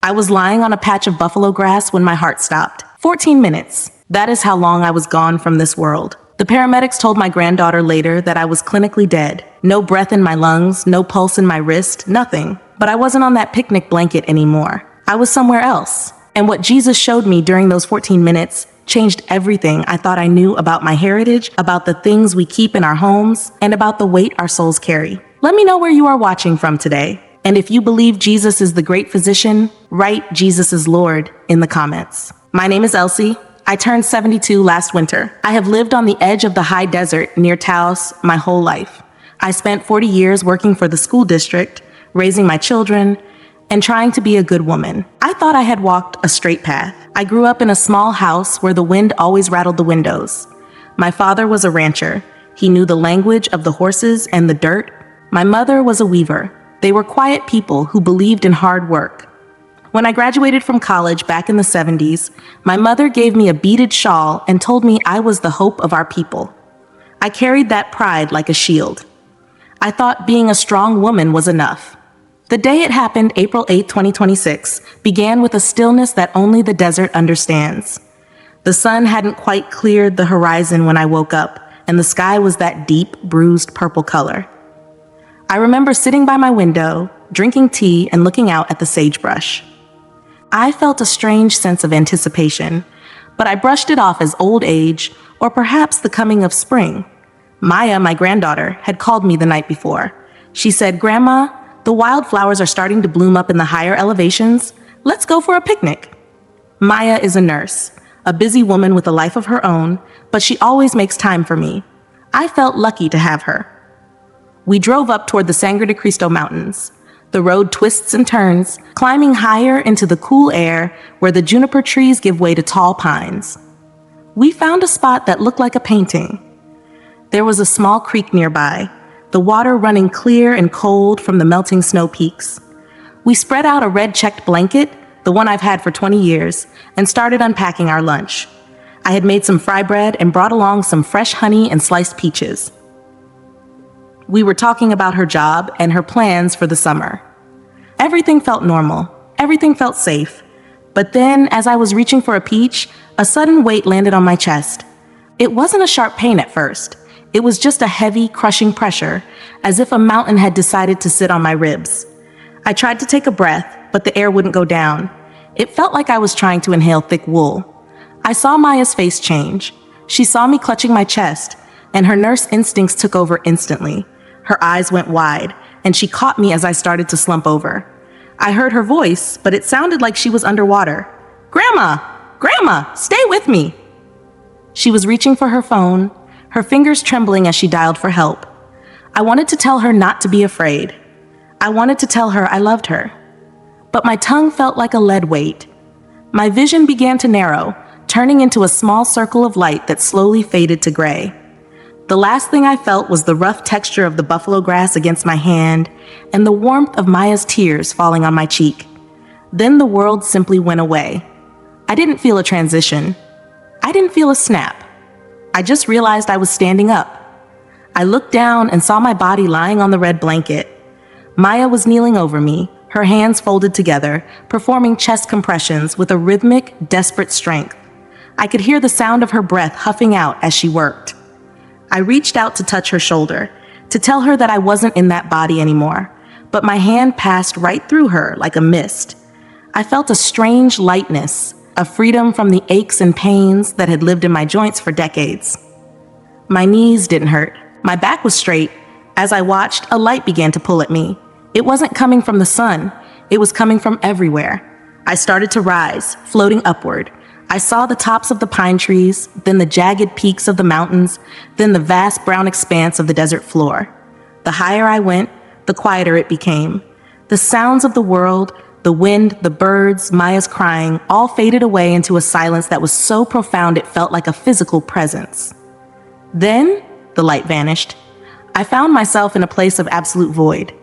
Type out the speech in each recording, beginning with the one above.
I was lying on a patch of buffalo grass when my heart stopped. 14 minutes. That is how long I was gone from this world. The paramedics told my granddaughter later that I was clinically dead. No breath in my lungs, no pulse in my wrist, nothing. But I wasn't on that picnic blanket anymore. I was somewhere else. And what Jesus showed me during those 14 minutes changed everything I thought I knew about my heritage, about the things we keep in our homes, and about the weight our souls carry. Let me know where you are watching from today. And if you believe Jesus is the great physician, write Jesus is Lord in the comments. My name is Elsie. I turned 72 last winter. I have lived on the edge of the high desert near Taos my whole life. I spent 40 years working for the school district, raising my children, and trying to be a good woman. I thought I had walked a straight path. I grew up in a small house where the wind always rattled the windows. My father was a rancher. He knew the language of the horses and the dirt. My mother was a weaver. They were quiet people who believed in hard work. When I graduated from college back in the 70s, my mother gave me a beaded shawl and told me I was the hope of our people. I carried that pride like a shield. I thought being a strong woman was enough. The day it happened, April 8, 2026, began with a stillness that only the desert understands. The sun hadn't quite cleared the horizon when I woke up, and the sky was that deep, bruised purple color. I remember sitting by my window, drinking tea and looking out at the sagebrush. I felt a strange sense of anticipation, but I brushed it off as old age or perhaps the coming of spring. Maya, my granddaughter, had called me the night before. She said, "Grandma, the wildflowers are starting to bloom up in the higher elevations. Let's go for a picnic." Maya is a nurse, a busy woman with a life of her own, but she always makes time for me. I felt lucky to have her. We drove up toward the Sangre de Cristo Mountains. The road twists and turns, climbing higher into the cool air where the juniper trees give way to tall pines. We found a spot that looked like a painting. There was a small creek nearby, the water running clear and cold from the melting snow peaks. We spread out a red-checked blanket, the one I've had for 20 years, and started unpacking our lunch. I had made some fry bread and brought along some fresh honey and sliced peaches. We were talking about her job and her plans for the summer. Everything felt normal. Everything felt safe. But then, as I was reaching for a peach, a sudden weight landed on my chest. It wasn't a sharp pain at first. It was just a heavy, crushing pressure, as if a mountain had decided to sit on my ribs. I tried to take a breath, but the air wouldn't go down. It felt like I was trying to inhale thick wool. I saw Maya's face change. She saw me clutching my chest, and her nurse instincts took over instantly. Her eyes went wide, and she caught me as I started to slump over. I heard her voice, but it sounded like she was underwater. "Grandma! Grandma! Stay with me!" She was reaching for her phone, her fingers trembling as she dialed for help. I wanted to tell her not to be afraid. I wanted to tell her I loved her. But my tongue felt like a lead weight. My vision began to narrow, turning into a small circle of light that slowly faded to gray. The last thing I felt was the rough texture of the buffalo grass against my hand and the warmth of Maya's tears falling on my cheek. Then the world simply went away. I didn't feel a transition. I didn't feel a snap. I just realized I was standing up. I looked down and saw my body lying on the red blanket. Maya was kneeling over me, her hands folded together, performing chest compressions with a rhythmic, desperate strength. I could hear the sound of her breath huffing out as she worked. I reached out to touch her shoulder, to tell her that I wasn't in that body anymore, but my hand passed right through her like a mist. I felt a strange lightness, a freedom from the aches and pains that had lived in my joints for decades. My knees didn't hurt. My back was straight. As I watched, a light began to pull at me. It wasn't coming from the sun. It was coming from everywhere. I started to rise, floating upward. I saw the tops of the pine trees, then the jagged peaks of the mountains, then the vast brown expanse of the desert floor. The higher I went, the quieter it became. The sounds of the world, the wind, the birds, Maya's crying, all faded away into a silence that was so profound it felt like a physical presence. Then, the light vanished. I found myself in a place of absolute void.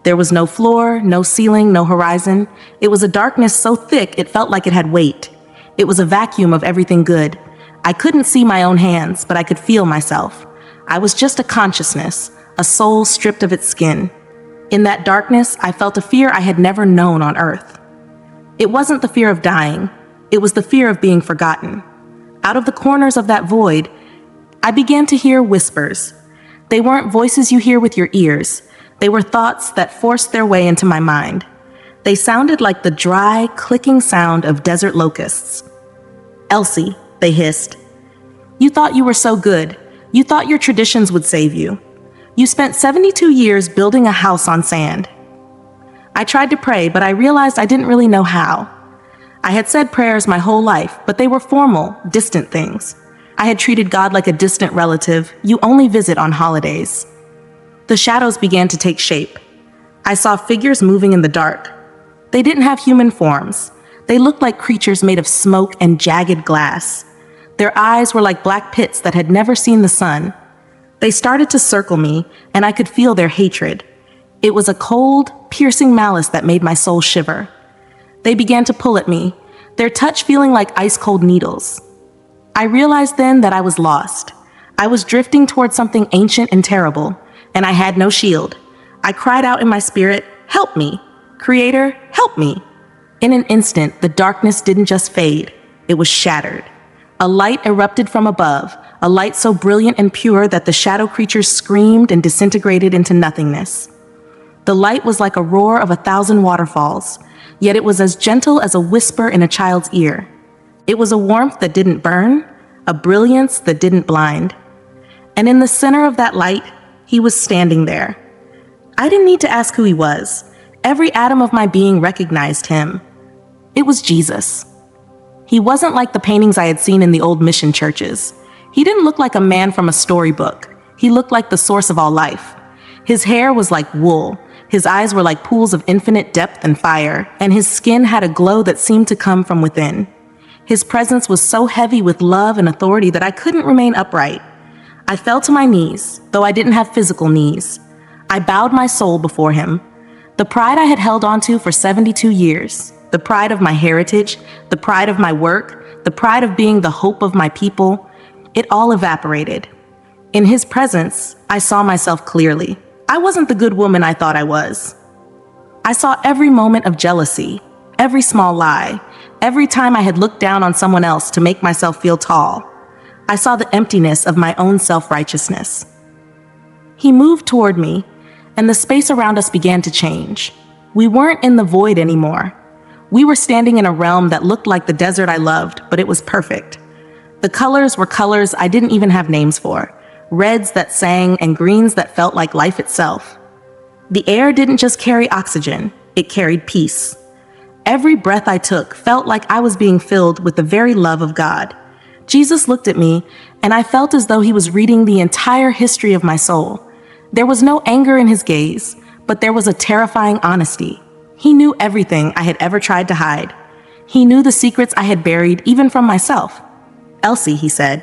There was no floor, no ceiling, no horizon. It was a darkness so thick it felt like it had weight. It was a vacuum of everything good. I couldn't see my own hands, but I could feel myself. I was just a consciousness, a soul stripped of its skin. In that darkness, I felt a fear I had never known on earth. It wasn't the fear of dying. It was the fear of being forgotten. Out of the corners of that void, I began to hear whispers. They weren't voices you hear with your ears. They were thoughts that forced their way into my mind. They sounded like the dry, clicking sound of desert locusts. "Elsie," they hissed. "You thought you were so good. You thought your traditions would save you. You spent 72 years building a house on sand." I tried to pray, but I realized I didn't really know how. I had said prayers my whole life, but they were formal, distant things. I had treated God like a distant relative you only visit on holidays. The shadows began to take shape. I saw figures moving in the dark. They didn't have human forms. They looked like creatures made of smoke and jagged glass. Their eyes were like black pits that had never seen the sun. They started to circle me, and I could feel their hatred. It was a cold, piercing malice that made my soul shiver. They began to pull at me, their touch feeling like ice-cold needles. I realized then that I was lost. I was drifting towards something ancient and terrible, and I had no shield. I cried out in my spirit, "Help me! Creator, help me!" In an instant, the darkness didn't just fade, it was shattered. A light erupted from above, a light so brilliant and pure that the shadow creatures screamed and disintegrated into nothingness. The light was like a roar of 1,000 waterfalls, yet it was as gentle as a whisper in a child's ear. It was a warmth that didn't burn, a brilliance that didn't blind. And in the center of that light, he was standing there. I didn't need to ask who he was. Every atom of my being recognized him. It was Jesus. He wasn't like the paintings I had seen in the old mission churches. He didn't look like a man from a storybook. He looked like the source of all life. His hair was like wool. His eyes were like pools of infinite depth and fire, and his skin had a glow that seemed to come from within. His presence was so heavy with love and authority that I couldn't remain upright. I fell to my knees, though I didn't have physical knees. I bowed my soul before him. The pride I had held onto for 72 years, the pride of my heritage, the pride of my work, the pride of being the hope of my people, it all evaporated. In his presence, I saw myself clearly. I wasn't the good woman I thought I was. I saw every moment of jealousy, every small lie, every time I had looked down on someone else to make myself feel tall. I saw the emptiness of my own self-righteousness. He moved toward me, and the space around us began to change. We weren't in the void anymore. We were standing in a realm that looked like the desert I loved, but it was perfect. The colors were colors I didn't even have names for. Reds that sang and greens that felt like life itself. The air didn't just carry oxygen, it carried peace. Every breath I took felt like I was being filled with the very love of God. Jesus looked at me, and I felt as though he was reading the entire history of my soul. There was no anger in his gaze, but there was a terrifying honesty. He knew everything I had ever tried to hide. He knew the secrets I had buried even from myself. "Elsie," he said.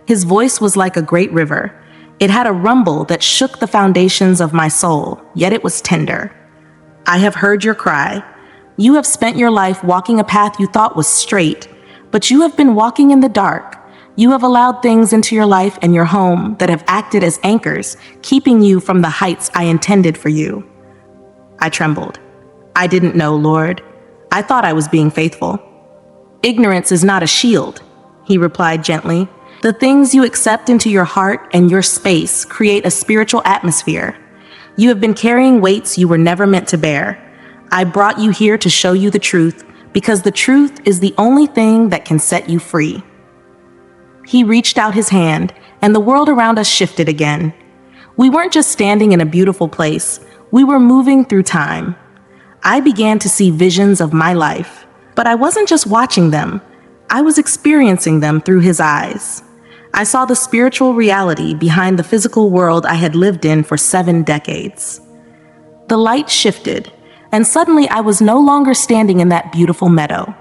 His voice was like a great river. It had a rumble that shook the foundations of my soul, yet it was tender. "I have heard your cry. You have spent your life walking a path you thought was straight, but you have been walking in the dark. You have allowed things into your life and your home that have acted as anchors, keeping you from the heights I intended for you." I trembled. "I didn't know, Lord. I thought I was being faithful." "Ignorance is not a shield," he replied gently. "The things you accept into your heart and your space create a spiritual atmosphere. You have been carrying weights you were never meant to bear. I brought you here to show you the truth, because the truth is the only thing that can set you free." He reached out his hand, and the world around us shifted again. We weren't just standing in a beautiful place, we were moving through time. I began to see visions of my life, but I wasn't just watching them, I was experiencing them through his eyes. I saw the spiritual reality behind the physical world I had lived in for 7 decades. The light shifted, and suddenly I was no longer standing in that beautiful meadow.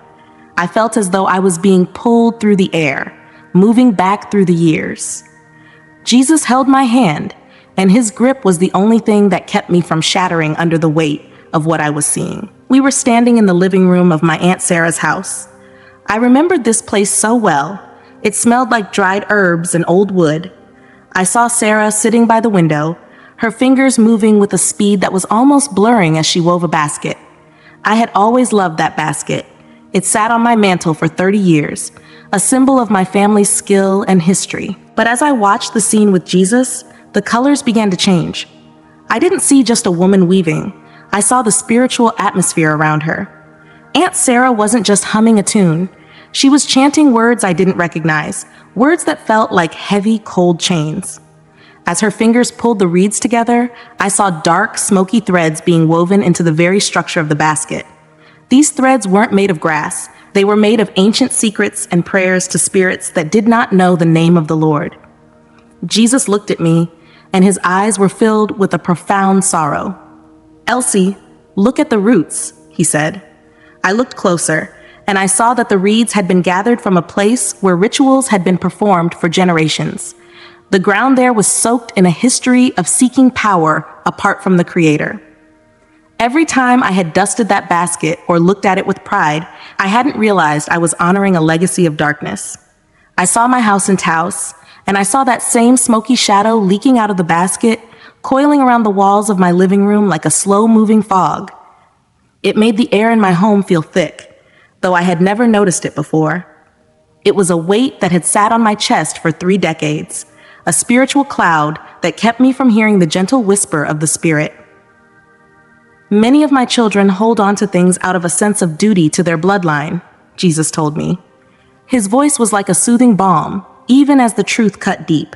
I felt as though I was being pulled through the air, moving back through the years. Jesus held my hand, and his grip was the only thing that kept me from shattering under the weight of what I was seeing. We were standing in the living room of my Aunt Sarah's house. I remembered this place so well. It smelled like dried herbs and old wood. I saw Sarah sitting by the window, her fingers moving with a speed that was almost blurring as she wove a basket. I had always loved that basket. It sat on my mantle for 30 years, a symbol of my family's skill and history. But as I watched the scene with Jesus, the colors began to change. I didn't see just a woman weaving. I saw the spiritual atmosphere around her. Aunt Sarah wasn't just humming a tune. She was chanting words I didn't recognize, words that felt like heavy, cold chains. As her fingers pulled the reeds together, I saw dark, smoky threads being woven into the very structure of the basket. These threads weren't made of grass. They were made of ancient secrets and prayers to spirits that did not know the name of the Lord. Jesus looked at me, and his eyes were filled with a profound sorrow. "Elsie, look at the roots," he said. I looked closer, and I saw that the reeds had been gathered from a place where rituals had been performed for generations. The ground there was soaked in a history of seeking power apart from the Creator. Every time I had dusted that basket or looked at it with pride, I hadn't realized I was honoring a legacy of darkness. I saw my house in Taos, and I saw that same smoky shadow leaking out of the basket, coiling around the walls of my living room like a slow-moving fog. It made the air in my home feel thick, though I had never noticed it before. It was a weight that had sat on my chest for 3 decades, a spiritual cloud that kept me from hearing the gentle whisper of the Spirit. Many of my children hold on to things out of a sense of duty to their bloodline, Jesus told me. His voice was like a soothing balm, even as the truth cut deep.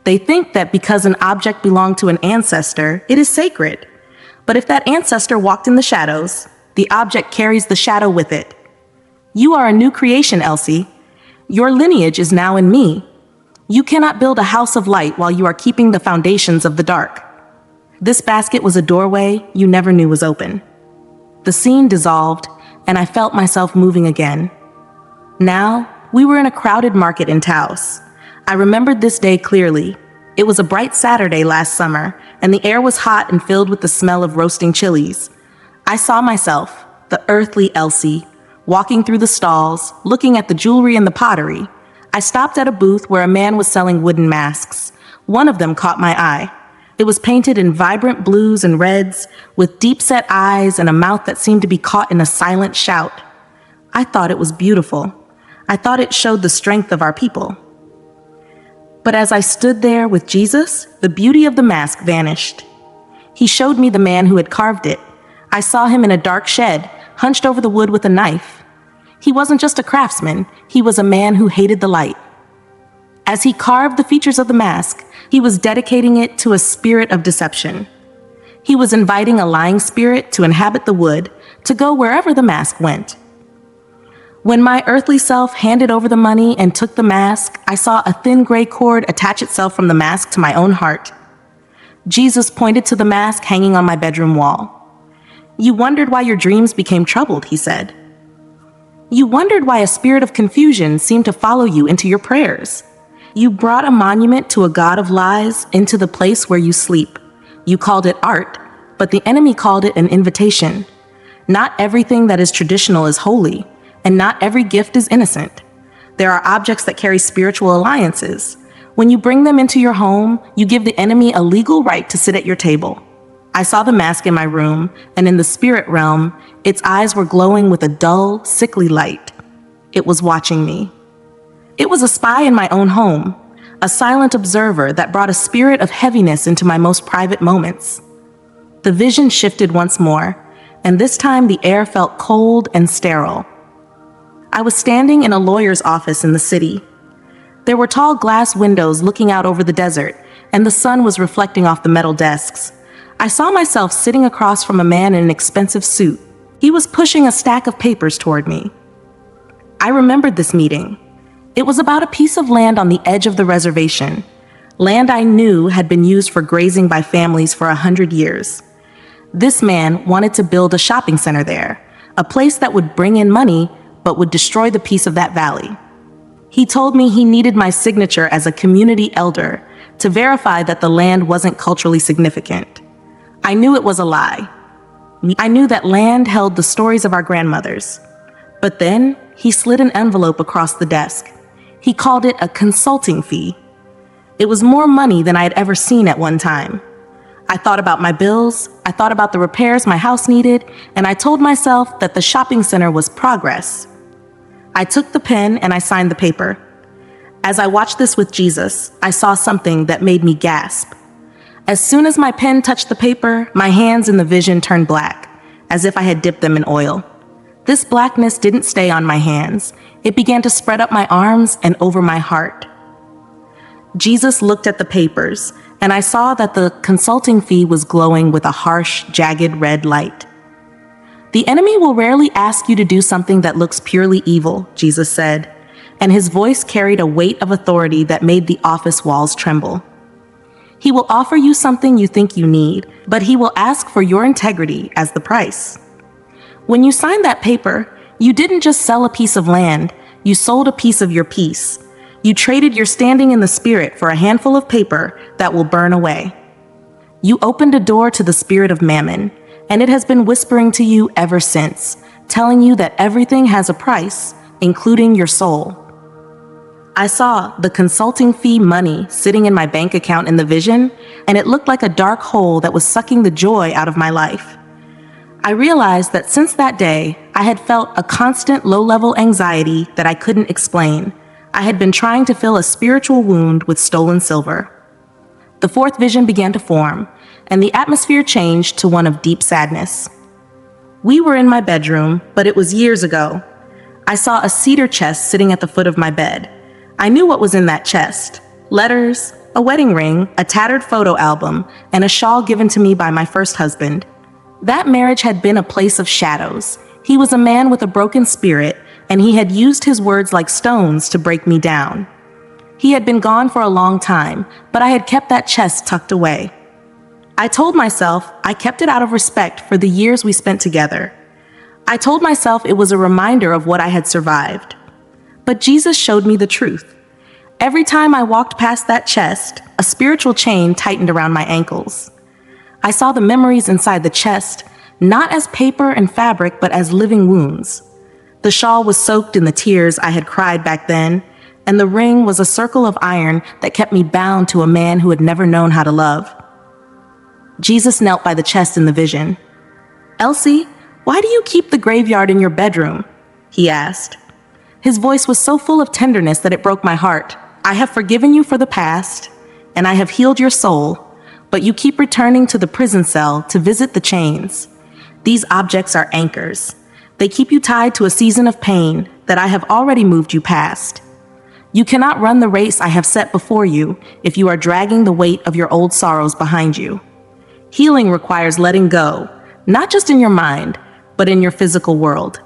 They think that because an object belonged to an ancestor, it is sacred. But if that ancestor walked in the shadows, the object carries the shadow with it. You are a new creation, Elsie. Your lineage is now in me. You cannot build a house of light while you are keeping the foundations of the dark. This basket was a doorway you never knew was open. The scene dissolved, and I felt myself moving again. Now, we were in a crowded market in Taos. I remembered this day clearly. It was a bright Saturday last summer, and the air was hot and filled with the smell of roasting chilies. I saw myself, the earthly Elsie, walking through the stalls, looking at the jewelry and the pottery. I stopped at a booth where a man was selling wooden masks. One of them caught my eye. It was painted in vibrant blues and reds, with deep-set eyes and a mouth that seemed to be caught in a silent shout. I thought it was beautiful. I thought it showed the strength of our people. But as I stood there with Jesus, the beauty of the mask vanished. He showed me the man who had carved it. I saw him in a dark shed, hunched over the wood with a knife. He wasn't just a craftsman, he was a man who hated the light. As he carved the features of the mask, he was dedicating it to a spirit of deception. He was inviting a lying spirit to inhabit the wood, to go wherever the mask went. When my earthly self handed over the money and took the mask, I saw a thin gray cord attach itself from the mask to my own heart. Jesus pointed to the mask hanging on my bedroom wall. "You wondered why your dreams became troubled," he said. "You wondered why a spirit of confusion seemed to follow you into your prayers. You brought a monument to a god of lies into the place where you sleep. You called it art, but the enemy called it an invitation. Not everything that is traditional is holy, and not every gift is innocent. There are objects that carry spiritual alliances. When you bring them into your home, you give the enemy a legal right to sit at your table." I saw the mask in my room, and in the spirit realm, its eyes were glowing with a dull, sickly light. It was watching me. It was a spy in my own home, a silent observer that brought a spirit of heaviness into my most private moments. The vision shifted once more, and this time the air felt cold and sterile. I was standing in a lawyer's office in the city. There were tall glass windows looking out over the desert, and the sun was reflecting off the metal desks. I saw myself sitting across from a man in an expensive suit. He was pushing a stack of papers toward me. I remembered this meeting. It was about a piece of land on the edge of the reservation, land I knew had been used for grazing by families for 100 years. This man wanted to build a shopping center there, a place that would bring in money but would destroy the peace of that valley. He told me he needed my signature as a community elder to verify that the land wasn't culturally significant. I knew it was a lie. I knew that land held the stories of our grandmothers. But then he slid an envelope across the desk. He called it a consulting fee. It was more money than I had ever seen at one time. I thought about my bills, I I thought about the repairs my house needed, and I told myself that the shopping center was progress. I took the pen and I signed the paper. As I watched this with Jesus, I saw something that made me gasp. As soon as my pen touched the paper, my hands in the vision turned black, as if I had dipped them in oil. This blackness didn't stay on my hands. It began to spread up my arms and over my heart. Jesus looked at the papers, and I saw that the consulting fee was glowing with a harsh, jagged red light. The enemy will rarely ask you to do something that looks purely evil, Jesus said, and his voice carried a weight of authority that made the office walls tremble. He will offer you something you think you need, but he will ask for your integrity as the price. When you signed that paper, you didn't just sell a piece of land, you sold a piece of your peace. You traded your standing in the spirit for a handful of paper that will burn away. You opened a door to the spirit of mammon, and it has been whispering to you ever since, telling you that everything has a price, including your soul. I saw the consulting fee money sitting in my bank account in the vision, and it looked like a dark hole that was sucking the joy out of my life. I realized that since that day, I had felt a constant low-level anxiety that I couldn't explain. I had been trying to fill a spiritual wound with stolen silver. The fourth vision began to form, and the atmosphere changed to one of deep sadness. We were in my bedroom, but it was years ago. I saw a cedar chest sitting at the foot of my bed. I knew what was in that chest: letters, a wedding ring, a tattered photo album, and a shawl given to me by my first husband. That marriage had been a place of shadows. He was a man with a broken spirit, and he had used his words like stones to break me down. He had been gone for a long time, but I had kept that chest tucked away. I told myself I kept it out of respect for the years we spent together. I told myself it was a reminder of what I had survived. But Jesus showed me the truth. Every time I walked past that chest, a spiritual chain tightened around my ankles. I saw the memories inside the chest, not as paper and fabric, but as living wounds. The shawl was soaked in the tears I had cried back then, and the ring was a circle of iron that kept me bound to a man who had never known how to love. Jesus knelt by the chest in the vision. "Elsie, why do you keep the graveyard in your bedroom?" he asked. His voice was so full of tenderness that it broke my heart. "I have forgiven you for the past, and I have healed your soul, but you keep returning to the prison cell to visit the chains. These objects are anchors. They keep you tied to a season of pain that I have already moved you past. You cannot run the race I have set before you if you are dragging the weight of your old sorrows behind you. Healing requires letting go, not just in your mind, but in your physical world.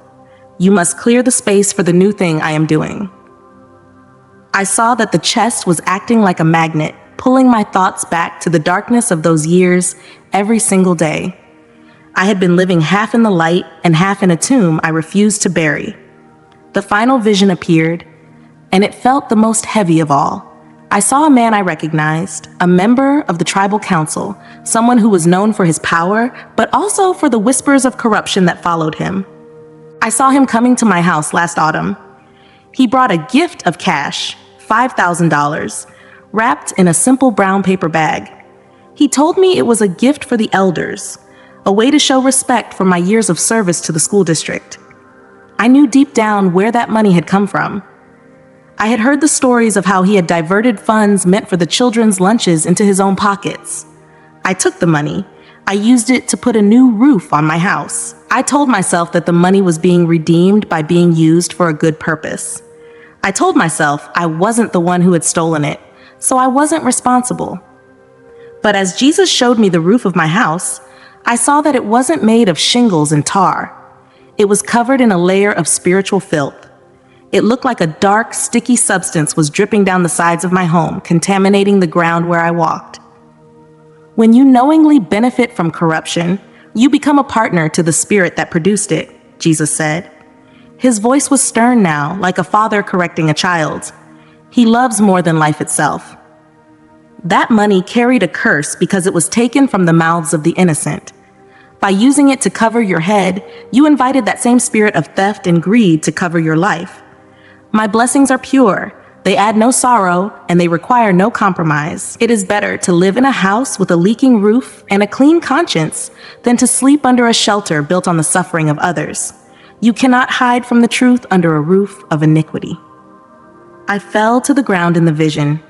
You must clear the space for the new thing I am doing." I saw that the chest was acting like a magnet, pulling my thoughts back to the darkness of those years every single day. I had been living half in the light and half in a tomb I refused to bury. The final vision appeared, and it felt the most heavy of all. I saw a man I recognized, a member of the tribal council, someone who was known for his power, but also for the whispers of corruption that followed him. I saw him coming to my house last autumn. He brought a gift of cash, $5,000, wrapped in a simple brown paper bag. He told me it was a gift for the elders, a way to show respect for my years of service to the school district. I knew deep down where that money had come from. I had heard the stories of how he had diverted funds meant for the children's lunches into his own pockets. I took the money. I used it to put a new roof on my house. I told myself that the money was being redeemed by being used for a good purpose. I told myself I wasn't the one who had stolen it, so I wasn't responsible. But as Jesus showed me the roof of my house, I saw that it wasn't made of shingles and tar. It was covered in a layer of spiritual filth. It looked like a dark, sticky substance was dripping down the sides of my home, contaminating the ground where I walked. When you knowingly benefit from corruption, you become a partner to the spirit that produced it, Jesus said. His voice was stern now, like a father correcting a child. He loves more than life itself. That money carried a curse because it was taken from the mouths of the innocent. By using it to cover your head, you invited that same spirit of theft and greed to cover your life. My blessings are pure. They add no sorrow, and they require no compromise. It is better to live in a house with a leaking roof and a clean conscience than to sleep under a shelter built on the suffering of others. You cannot hide from the truth under a roof of iniquity. I fell to the ground in the vision.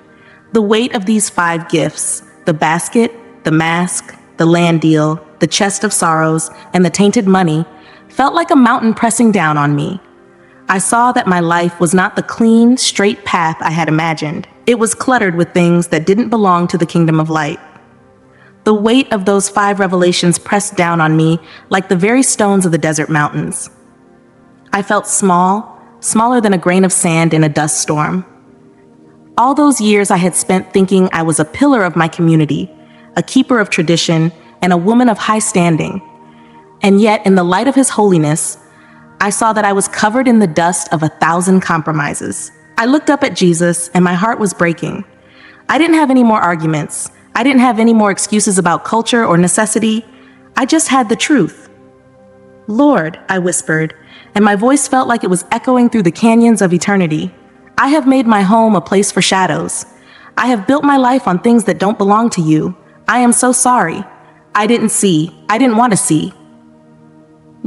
The weight of these 5 gifts, the basket, the mask, the land deal, the chest of sorrows, and the tainted money, felt like a mountain pressing down on me. I saw that my life was not the clean, straight path I had imagined. It was cluttered with things that didn't belong to the kingdom of light. The weight of those 5 revelations pressed down on me like the very stones of the desert mountains. I felt small, smaller than a grain of sand in a dust storm. All those years I had spent thinking I was a pillar of my community, a keeper of tradition, and a woman of high standing. And yet, in the light of His holiness, I saw that I was covered in the dust of 1,000 compromises. I looked up at Jesus, and my heart was breaking. I didn't have any more arguments. I didn't have any more excuses about culture or necessity. I just had the truth. "Lord," I whispered, and my voice felt like it was echoing through the canyons of eternity. "I have made my home a place for shadows. I have built my life on things that don't belong to you. I am so sorry. I didn't see. I didn't want to see."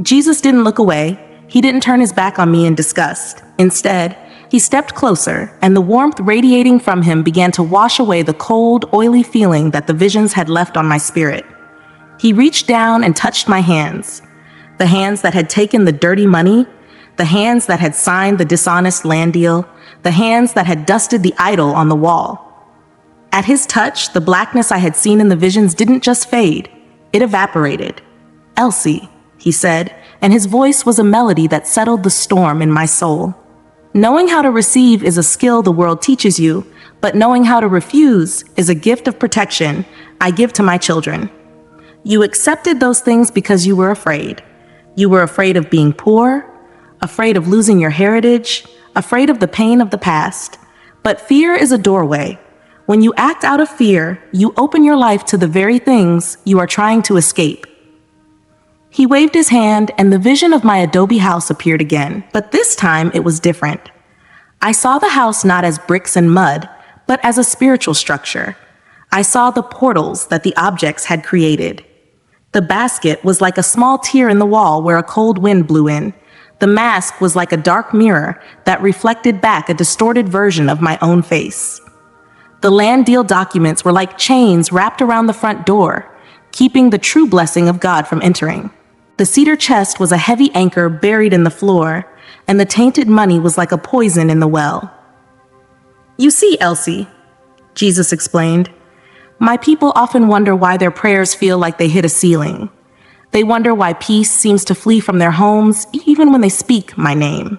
Jesus didn't look away. He didn't turn His back on me in disgust. Instead, He stepped closer, and the warmth radiating from Him began to wash away the cold, oily feeling that the visions had left on my spirit. He reached down and touched my hands, the hands that had taken the dirty money, the hands that had signed the dishonest land deal, the hands that had dusted the idol on the wall. At His touch, the blackness I had seen in the visions didn't just fade, it evaporated. "Elsie," He said, and His voice was a melody that settled the storm in my soul. Knowing how to receive is a skill the world teaches you, but knowing how to refuse is a gift of protection I give to my children. You accepted those things because you were afraid. You were afraid of being poor, afraid of losing your heritage, afraid of the pain of the past. But fear is a doorway. When you act out of fear, you open your life to the very things you are trying to escape. He waved His hand, and the vision of my adobe house appeared again, but this time it was different. I saw the house not as bricks and mud, but as a spiritual structure. I saw the portals that the objects had created. The basket was like a small tear in the wall where a cold wind blew in. The mask was like a dark mirror that reflected back a distorted version of my own face. The land deal documents were like chains wrapped around the front door, keeping the true blessing of God from entering. The cedar chest was a heavy anchor buried in the floor, and the tainted money was like a poison in the well. "You see, Elsie," Jesus explained, "my people often wonder why their prayers feel like they hit a ceiling. They wonder why peace seems to flee from their homes even when they speak my name.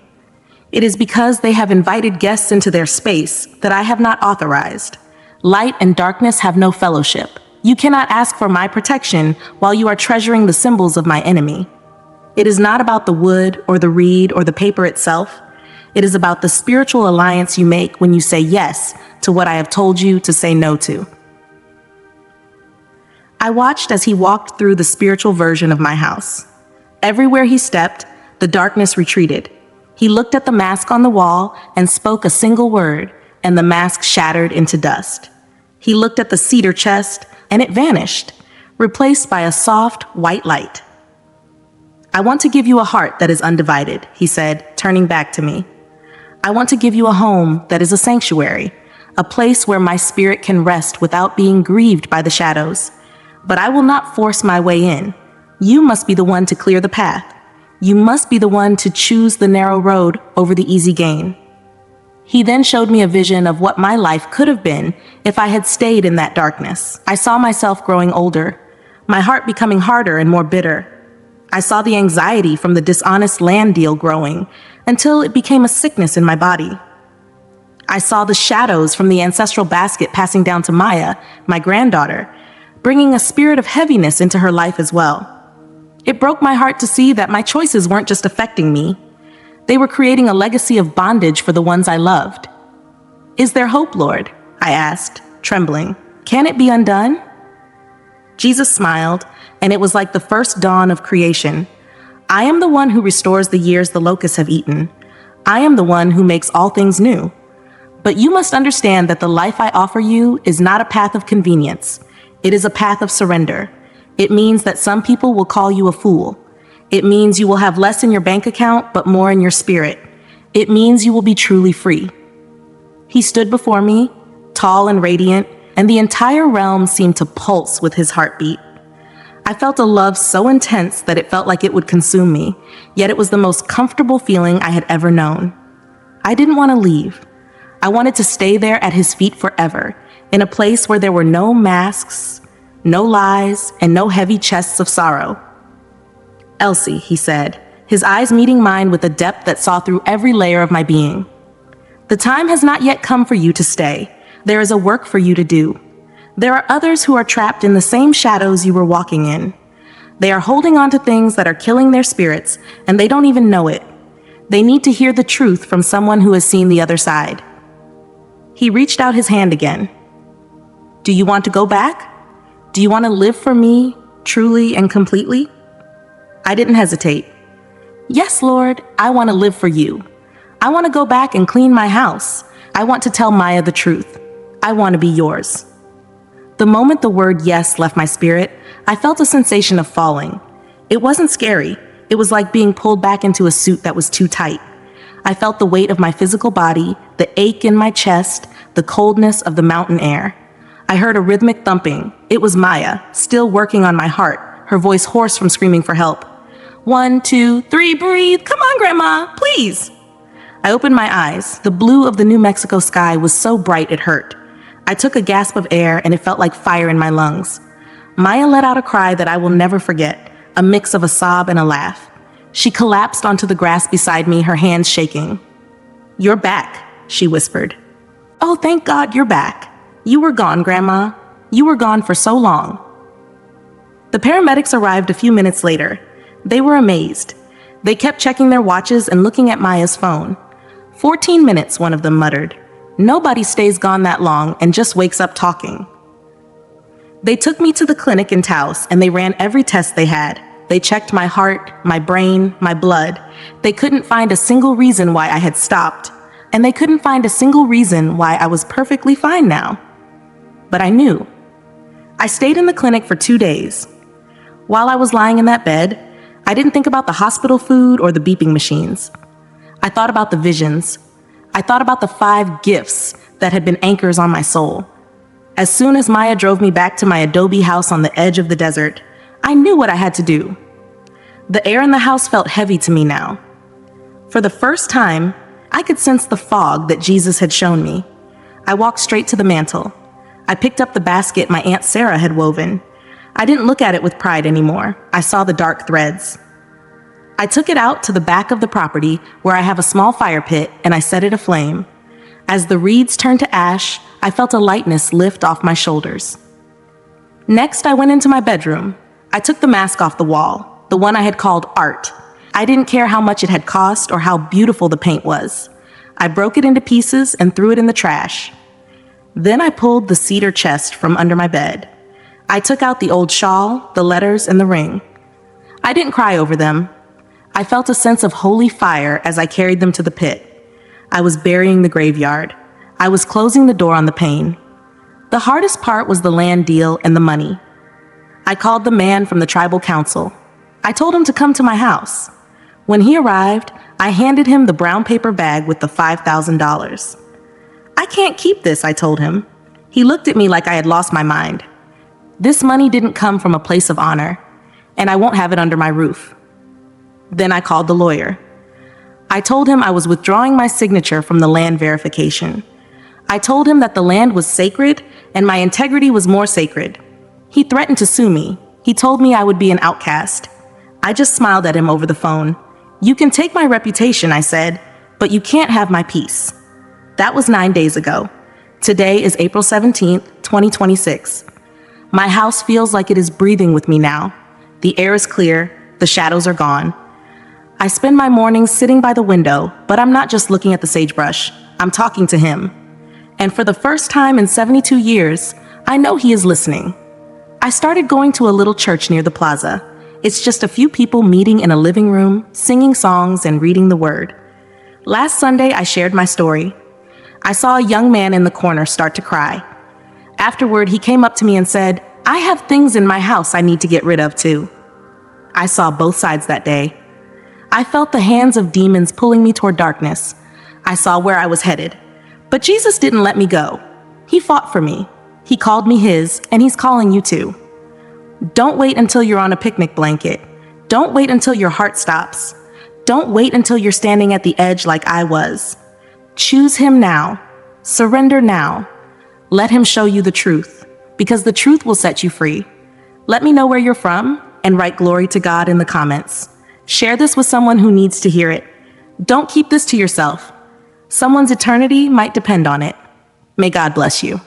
It is because they have invited guests into their space that I have not authorized. Light and darkness have no fellowship. You cannot ask for my protection while you are treasuring the symbols of my enemy. It is not about the wood or the reed or the paper itself. It is about the spiritual alliance you make when you say yes to what I have told you to say no to." I watched as He walked through the spiritual version of my house. Everywhere He stepped, the darkness retreated. He looked at the mask on the wall and spoke a single word, and the mask shattered into dust. He looked at the cedar chest, and it vanished, replaced by a soft, white light. "I want to give you a heart that is undivided," He said, turning back to me. "I want to give you a home that is a sanctuary, a place where my spirit can rest without being grieved by the shadows. But I will not force my way in. You must be the one to clear the path. You must be the one to choose the narrow road over the easy gain." He then showed me a vision of what my life could have been if I had stayed in that darkness. I saw myself growing older, my heart becoming harder and more bitter. I saw the anxiety from the dishonest land deal growing until it became a sickness in my body. I saw the shadows from the ancestral basket passing down to Maya, my granddaughter, bringing a spirit of heaviness into her life as well. It broke my heart to see that my choices weren't just affecting me. They were creating a legacy of bondage for the ones I loved. "Is there hope, Lord?" I asked, trembling. "Can it be undone?" Jesus smiled, and it was like the first dawn of creation. "I am the one who restores the years the locusts have eaten. I am the one who makes all things new. But you must understand that the life I offer you is not a path of convenience. It is a path of surrender. It means that some people will call you a fool. It means you will have less in your bank account, but more in your spirit. It means you will be truly free. He stood before me, tall and radiant, and the entire realm seemed to pulse with his heartbeat. I felt a love so intense that it felt like it would consume me, yet it was the most comfortable feeling I had ever known. I didn't want to leave. I wanted to stay there at his feet forever, in a place where there were no masks, no lies, and no heavy chests of sorrow. Elsie, he said, his eyes meeting mine with a depth that saw through every layer of my being. The time has not yet come for you to stay. There is a work for you to do. There are others who are trapped in the same shadows you were walking in. They are holding on to things that are killing their spirits, and they don't even know it. They need to hear the truth from someone who has seen the other side. He reached out his hand again. Do you want to go back? Do you want to live for me, truly and completely? I didn't hesitate. Yes, Lord, I want to live for you. I want to go back and clean my house. I want to tell Maya the truth. I want to be yours. The moment the word yes left my spirit, I felt a sensation of falling. It wasn't scary. It was like being pulled back into a suit that was too tight. I felt the weight of my physical body, the ache in my chest, the coldness of the mountain air. I heard a rhythmic thumping. It was Maya, still working on my heart, her voice hoarse from screaming for help. 1, 2, 3, breathe. Come on, Grandma, please. I opened my eyes. The blue of the New Mexico sky was so bright it hurt. I took a gasp of air and it felt like fire in my lungs. Maya let out a cry that I will never forget, a mix of a sob and a laugh. She collapsed onto the grass beside me, her hands shaking. You're back, she whispered. Oh, thank God you're back. You were gone, Grandma. You were gone for so long. The paramedics arrived a few minutes later. They were amazed. They kept checking their watches and looking at Maya's phone. 14 minutes, one of them muttered. Nobody stays gone that long and just wakes up talking. They took me to the clinic in Taos and they ran every test they had. They checked my heart, my brain, my blood. They couldn't find a single reason why I had stopped. And they couldn't find a single reason why I was perfectly fine now. But I knew. I stayed in the clinic for 2 days. While I was lying in that bed, I didn't think about the hospital food or the beeping machines. I thought about the visions. I thought about the 5 gifts that had been anchors on my soul. As soon as Maya drove me back to my adobe house on the edge of the desert, I knew what I had to do. The air in the house felt heavy to me now. For the first time, I could sense the fog that Jesus had shown me. I walked straight to the mantle. I picked up the basket my Aunt Sarah had woven. I didn't look at it with pride anymore. I saw the dark threads. I took it out to the back of the property where I have a small fire pit and I set it aflame. As the reeds turned to ash, I felt a lightness lift off my shoulders. Next, I went into my bedroom. I took the mask off the wall, the one I had called art. I didn't care how much it had cost or how beautiful the paint was. I broke it into pieces and threw it in the trash. Then I pulled the cedar chest from under my bed. I took out the old shawl, the letters, and the ring. I didn't cry over them. I felt a sense of holy fire as I carried them to the pit. I was burying the graveyard. I was closing the door on the pain. The hardest part was the land deal and the money. I called the man from the tribal council. I told him to come to my house. When he arrived, I handed him the brown paper bag with the $5,000. I can't keep this, I told him. He looked at me like I had lost my mind. This money didn't come from a place of honor, and I won't have it under my roof. Then I called the lawyer. I told him I was withdrawing my signature from the land verification. I told him that the land was sacred and my integrity was more sacred. He threatened to sue me. He told me I would be an outcast. I just smiled at him over the phone. You can take my reputation, I said, but you can't have my peace. That was 9 days ago. Today is April 17th, 2026. My house feels like it is breathing with me now. The air is clear, the shadows are gone. I spend my mornings sitting by the window, but I'm not just looking at the sagebrush. I'm talking to him. And for the first time in 72 years, I know he is listening. I started going to a little church near the plaza. It's just a few people meeting in a living room, singing songs and reading the word. Last Sunday, I shared my story. I saw a young man in the corner start to cry. Afterward, he came up to me and said, "I have things in my house I need to get rid of too." I saw both sides that day. I felt the hands of demons pulling me toward darkness. I saw where I was headed. But Jesus didn't let me go. He fought for me. He called me his, and he's calling you too. Don't wait until you're on a picnic blanket. Don't wait until your heart stops. Don't wait until you're standing at the edge like I was. Choose him now. Surrender now. Let him show you the truth, because the truth will set you free. Let me know where you're from and write glory to God in the comments. Share this with someone who needs to hear it. Don't keep this to yourself. Someone's eternity might depend on it. May God bless you.